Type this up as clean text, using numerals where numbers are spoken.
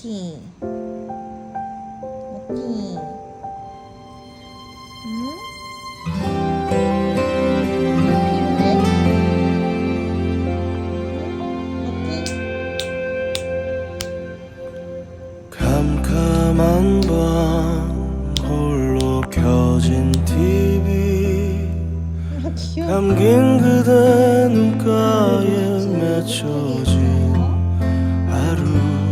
먹기 먹기 응? 캄캄한 밤 홀로 켜진 TV 감긴 그대 눈가에 맺혀진 하루